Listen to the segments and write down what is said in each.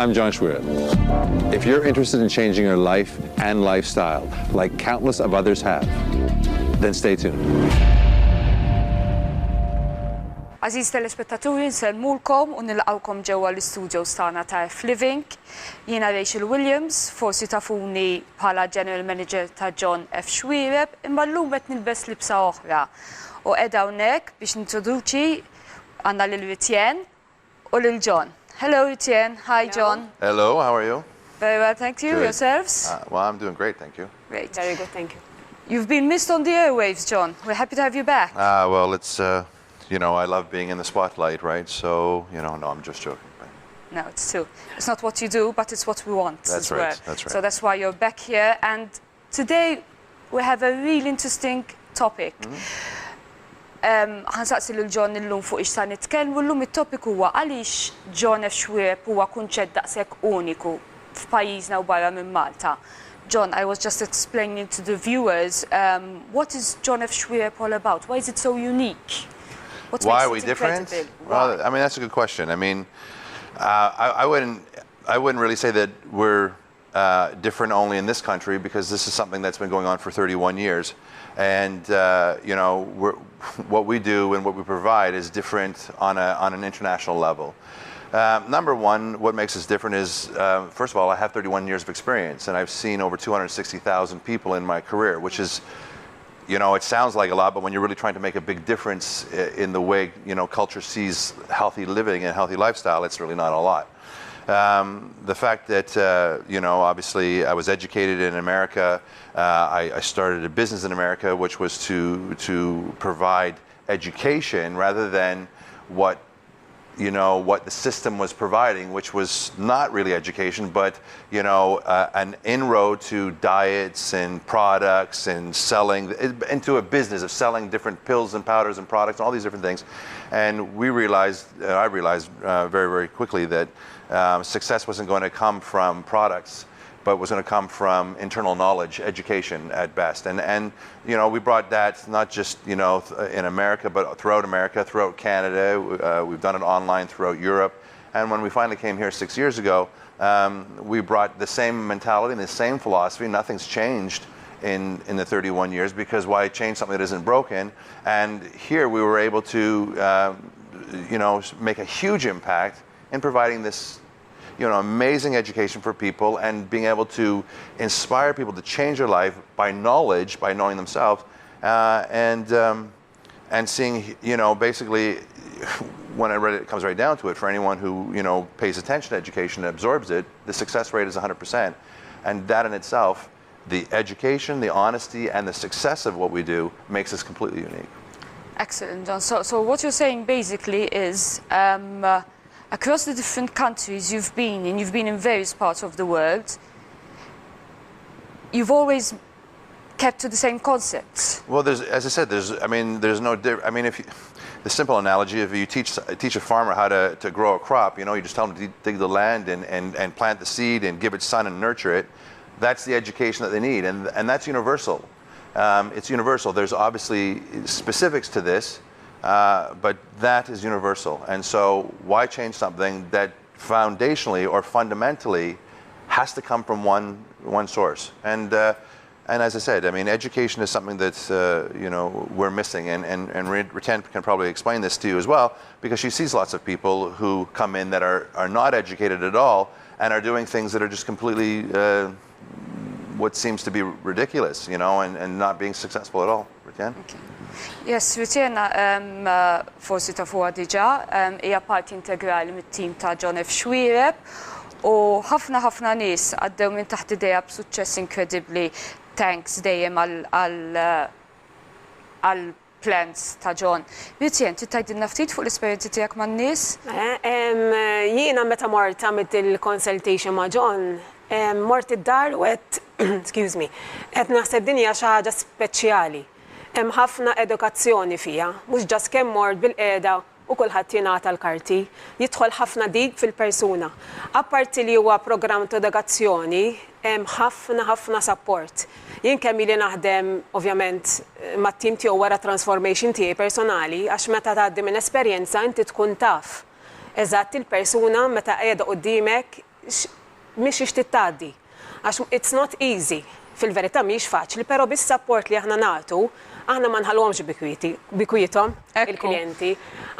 I'm John Xuereb. If you're interested in changing your life and lifestyle, like countless of others have, then stay tuned. Aziz telespettaturi, nsellmulkom u nilqawkom ġewwa l-istudios tagħna ta' Living. Jiena Rachel Williams, forsi tafuni bħala General Manager ta' John F Xuereb, imma llum qed nilbes libsa oħra. U qiegħda hawnhekk biex nintroduċi għandna lil Ritienne u lil John. Hello Ritienne, hi John. Hello, how are you? Very well, thank you. Good. Yourselves? Well, I'm doing great, thank you. Great. Very good, thank you. You've been missed on the airwaves, John. We're happy to have you back. Well, it's, you know, I love being in the spotlight, right? So, you know, no, I'm just joking. No, it's true. It's not what you do, but it's what we want. That's as right, well. that's right. So that's why you're back here. And today we have a really interesting topic. Ħansaqsi lil John illum fuq ix sa nitkellmu llum it-topic huwa għaliex John F Xuereb huwa kunċett daqshekk uniku f'pajjiżna u barra minn Malta. John, I was just explaining to the viewers, what is John F Xuereb all about? Why is it so unique? Why are we different? Well, I mean, that's a good question. I mean, I wouldn't really say that we're different only in this country, because this is something that's been going on for 31 years. And, you know, what we do and what we provide is different on an international level. Number one, what makes us different is, first of all, I have 31 years of experience, and I've seen over 260,000 people in my career, which is, you know, it sounds like a lot, but when you're really trying to make a big difference in the way, you know, culture sees healthy living and healthy lifestyle, it's really not a lot. The fact that, you know, obviously I was educated in America. I started a business in America, which was to provide education rather than what, you know, what the system was providing, which was not really education, but, you know, an inroad to diets and products and selling into a business of selling different pills and powders and products and all these different things. And we realized, I realized very, very quickly that success wasn't going to come from products, but was going to come from internal knowledge, education at best. And you know, we brought that not just, you know, in America, but throughout America, throughout Canada. We've done it online throughout Europe. And when we finally came here 6 years ago, we brought the same mentality and the same philosophy. Nothing's changed in the 31 years, because why change something that isn't broken? And here we were able to, you know, make a huge impact in providing this, you know, amazing education for people, and being able to inspire people to change their life by knowledge, by knowing themselves, and seeing, you know, basically, when it comes right down to it, for anyone who, you know, pays attention to education and absorbs it, the success rate is 100%. And that in itself, the education, the honesty, and the success of what we do makes us completely unique. Excellent, John. So what you're saying basically is, across the different countries you've been in various parts of the world, you've always kept to the same concepts. Well, as I said, there's no difference. I mean, the simple analogy, if you teach a farmer how to grow a crop, you know, you just tell them to dig the land and plant the seed and give it sun and nurture it. That's the education that they need, and that's universal. It's universal. There's obviously specifics to this, but that is universal. And so why change something that foundationally or fundamentally has to come from one source? And as I said, I mean, education is something that, you know, we're missing. And Ritienne can probably explain this to you as well, because she sees lots of people who come in that are not educated at all and are doing things that are just completely what seems to be ridiculous, you know, and not being successful at all. Ritienne? Okay. Yes, Ritienne, forsi tafuha diġà, hija parti integrali mit-tim ta' John F Xuereb, u ħafna nies għaddew minn taħt idejha b'suċċess inkredibbli, thanks dejjem għal plans ta' John. Ritienne, tgħidilna ftit fuq l-esperjenzi tiegħek man-nies? Jiena meta mort għamilt il-consultation ma' John, mort id-dar u qed, excuse me, qed naħseb din hija xi ħaġa speċjali. Hemm ħafna edukazzjoni fiha, mhux ġast kemm mort bil-qiegħda u kulħadd jingħata l-karti, jidħol ħafna dik fil-persuna. Apparti li huwa programm ta' edukazzjoni, hemm ħafna support. Jien kemm ili naħdem ovvjament mat-tim tiegħu wara transformation tiegħi personali, għax meta tgħaddi minn esperjenza inti tkun taf eżatt il-persuna meta qiegħda quddiemek mhix titgħaddi. Għax it's not easy. Fil-verità mhix faċli, però bis-support li aħna nagħtu, aħna ma nħallhomx bikwietom il-klijenti.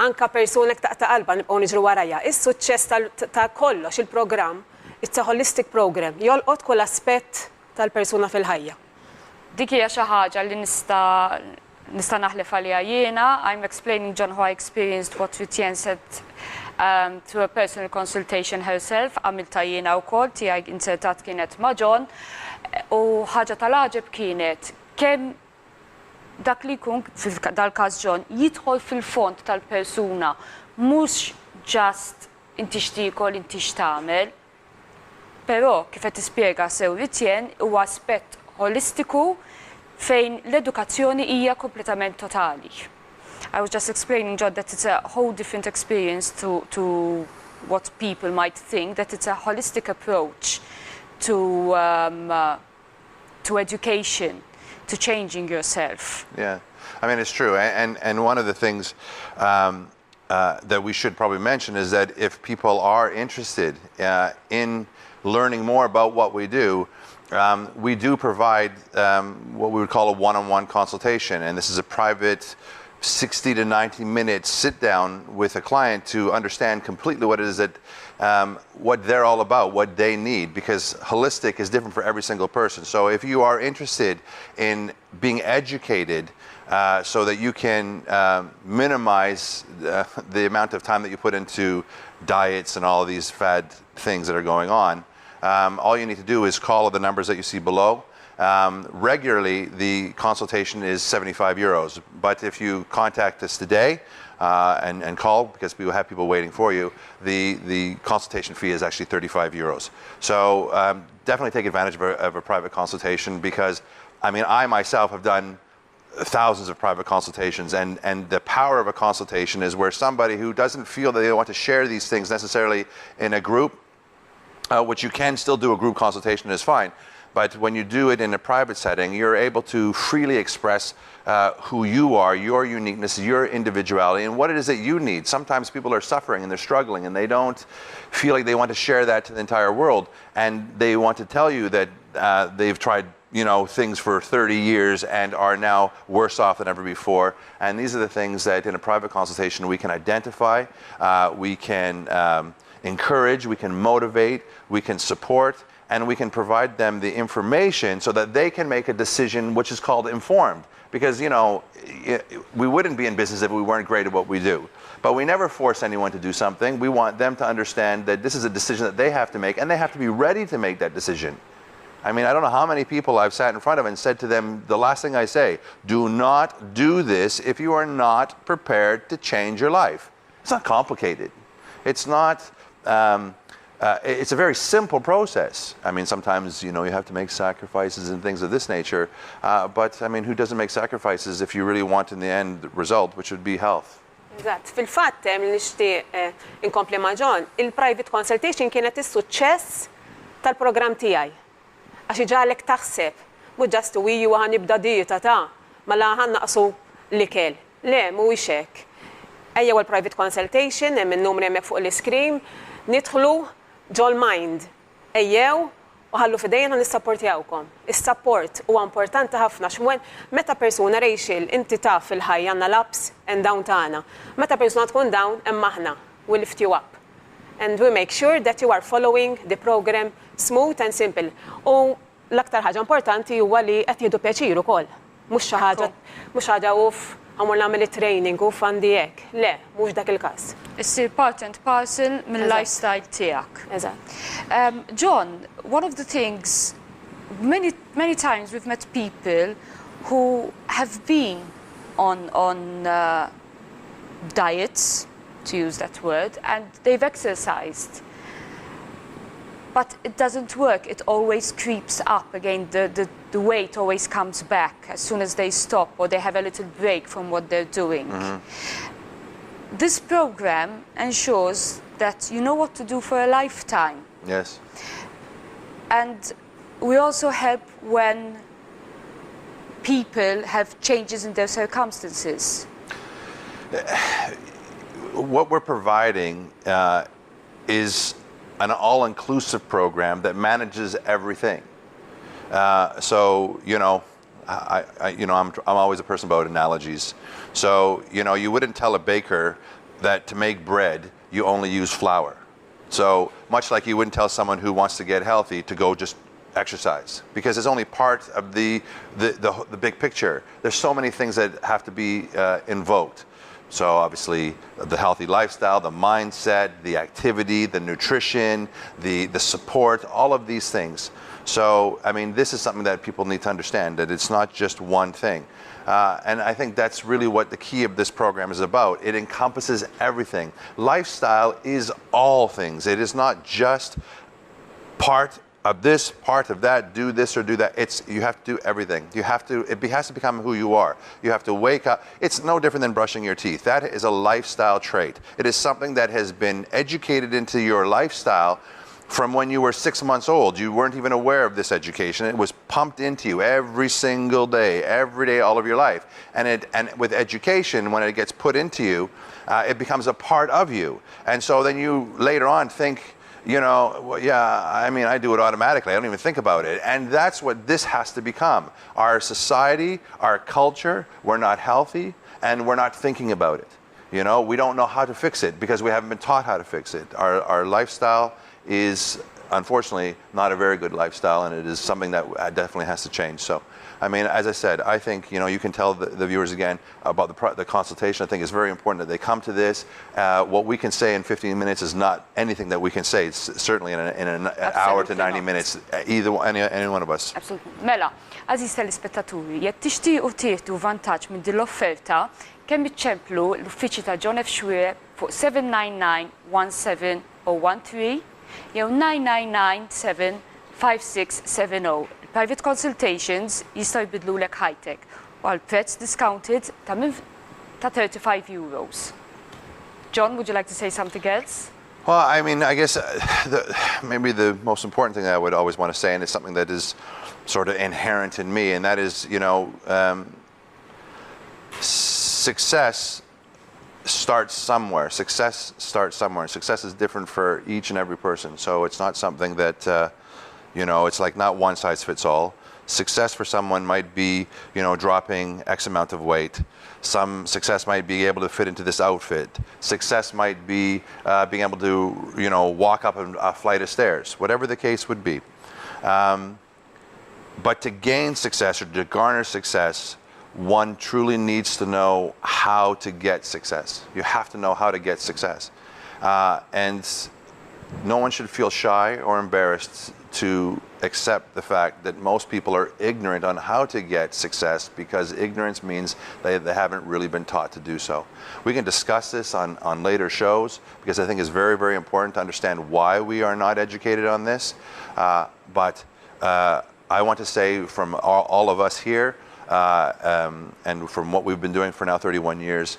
Anka persuna taqta' qalba nibqgħu niġru warajja. Is-suċċess ta' kollox il-programm, it's a holistic program, jolqot kull aspett tal-persuna fil-ħajja. Dik hija xi ħaġa li nista' naħlef għaliha jiena. I'm explaining John how I experienced what Ritienne said to a personal consultation herself. Għamilta jiena wkoll tiegħi insertat kienet ma' John u ħaġa tal-għaġeb kienet kemm dak li jkun dal-każ John jidħol fil-fond tal-persuna mhux just inti x'tiekol inti x'tagħmel, però kif qed tispjega sew Ritienne huwa aspett holistiku fejn l-edukazzjoni hija kompletament totali. I was just explaining, John, that it's a whole different experience to what people might think, that it's a holistic approach to education, to changing yourself. Yeah, I mean, it's true. And one of the things that we should probably mention is that if people are interested in learning more about what we do provide what we would call a one-on-one consultation, and this is a private 60 to 90 minute sit down with a client to understand completely what it is that what they're all about, what they need, because holistic is different for every single person. So if you are interested in being educated so that you can minimize the amount of time that you put into diets and all of these fad things that are going on, all you need to do is call the numbers that you see below. Regularly, the consultation is €75, but if you contact us today and call, because we will have people waiting for you, the consultation fee is actually €35. So definitely take advantage of a private consultation, because I mean, I myself have done thousands of private consultations, and the power of a consultation is where somebody who doesn't feel that they want to share these things necessarily in a group, which you can still do a group consultation is fine, but when you do it in a private setting, you're able to freely express who you are, your uniqueness, your individuality, and what it is that you need. Sometimes people are suffering and they're struggling and they don't feel like they want to share that to the entire world, and they want to tell you that they've tried things for 30 years and are now worse off than ever before. And these are the things that in a private consultation we can identify, we can encourage, we can motivate, we can support, and we can provide them the information so that they can make a decision which is called informed. Because, we wouldn't be in business if we weren't great at what we do. But we never force anyone to do something. We want them to understand that this is a decision that they have to make, and they have to be ready to make that decision. I mean, I don't know how many people I've sat in front of and said to them, the last thing I say, do not do this if you are not prepared to change your life. It's not complicated. It's not, it's a very simple process. I mean, sometimes, you have to make sacrifices and things of this nature. But, I mean, who doesn't make sacrifices if you really want in the end result, which would be health? Eżatt, fil-fatt nixtieq inkompli ma' John, il-private consultation kienet is-suċċess tal-programm tiegħi. Għax iġalek taħseb, mhux ġast wiju ħanibda dieta mela ħannaqsu l-ikel. Le, mhuwiex hekk. Ejjew il-private consultation, hemm in-numri hemmhekk fuq l-iskrin, nidħlu John Mind. Ejjew u ħallu f'idejna nissapportjawkom. Is-support huwa importanti ħafna x'mwen meta persuna Rachel inti taf fil-ħajja għandna l-ups and down tagħna. Meta persuna tkun down hemm aħna, we lift you up. And we make sure that you are following the program smooth and simple. U l-aktar ħaġa importanti huwa li qed jieħdu pjaċir ukoll. Mhux xi ħaġa għamur nagħmel it-training u fandi hekk. Le, mhux dak il-każ. Issir part and parcel mill-lifestyle tiegħek. Eżatt. John, one of the things, many times we've met people who have been on diets, to use that word, and they've exercised. But it doesn't work. It always creeps up again. The weight always comes back as soon as they stop or they have a little break from what they're doing. Mm-hmm. This program ensures that you know what to do for a lifetime. Yes. And we also help when people have changes in their circumstances. What we're providing is an all-inclusive program that manages everything. So, I'm always a person about analogies. So, you wouldn't tell a baker that to make bread, you only use flour. So much like you wouldn't tell someone who wants to get healthy to go just exercise, because it's only part of the big picture. There's so many things that have to be invoked. So obviously the healthy lifestyle, the mindset, the activity, the nutrition, the support, all of these things. So, I mean, this is something that people need to understand, that it's not just one thing. And I think that's really what the key of this program is about. It encompasses everything. Lifestyle is all things. It is not just part of this, part of that, do this or do that. You have to do everything. It has to become who you are. You have to wake up. It's no different than brushing your teeth. That is a lifestyle trait. It is something that has been educated into your lifestyle from when you were 6 months old. You weren't even aware of this education. It was pumped into you every single day, every day, all of your life. And with education, when it gets put into you, it becomes a part of you. And so then you later on think, well, yeah, I mean, I do it automatically. I don't even think about it. And that's what this has to become. Our society, our culture, we're not healthy and we're not thinking about it. We don't know how to fix it because we haven't been taught how to fix it. Our lifestyle is unfortunately not a very good lifestyle, and it is something that definitely has to change. So, I mean, as I said, I think you can tell the viewers again about the consultation. I think it's very important that they come to this. What we can say in 15 minutes is not anything that we can say. It's certainly in an hour to 90 minutes, any one of us. Absolutely. Mela, aziz telespettaturi, jekk tixtiequ tieħdu vantaġġ minn din l-offerta, kemm iċċemplu l-uffiċċji ta' John F Xuereb fuq 799-17-013 jew 999-75670. Private consultations jistgħu jbidlulek ħajtek u għal prezz discounted ta' 35 euros. John, would you like to say something else? Well, I mean, I guess maybe the most important thing I would always want to say, and it's something that is sort of inherent in me, and that is, success starts somewhere. Success starts somewhere. Success is different for each and every person. So it's not something that, it's like not one size fits all. Success for someone might be, dropping X amount of weight. Some success might be able to fit into this outfit. Success might be being able to, walk up a flight of stairs, whatever the case would be. But to gain success or to garner success, one truly needs to know how to get success. You have to know how to get success. And no one should feel shy or embarrassed to accept the fact that most people are ignorant on how to get success, because ignorance means they haven't really been taught to do so. We can discuss this on later shows, because I think it's very, very important to understand why we are not educated on this. But I want to say from all of us here, and from what we've been doing for now 31 years,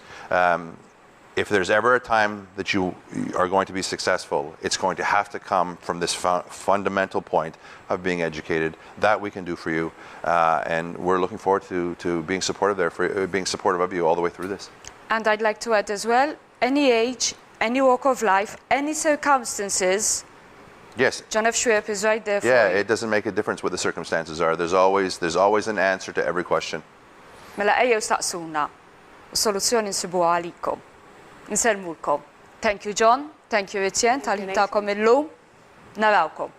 if there's ever a time that you are going to be successful, it's going to have to come from this fundamental point of being educated. That we can do for you, and we're looking forward to being supportive being supportive of you all the way through this. And I'd like to add as well, any age, any walk of life, any circumstances, yes, John F Xuereb is right there for you. Yeah, it doesn't make a difference what the circumstances are. There's always an answer to every question. Mela ejjew staqsuna, s-soluzzjoni nsibuha għalikom. Nselmulkom. Thank you, John. Thank you, Ritienne, tal-ħin tagħkom illum. Narawkom.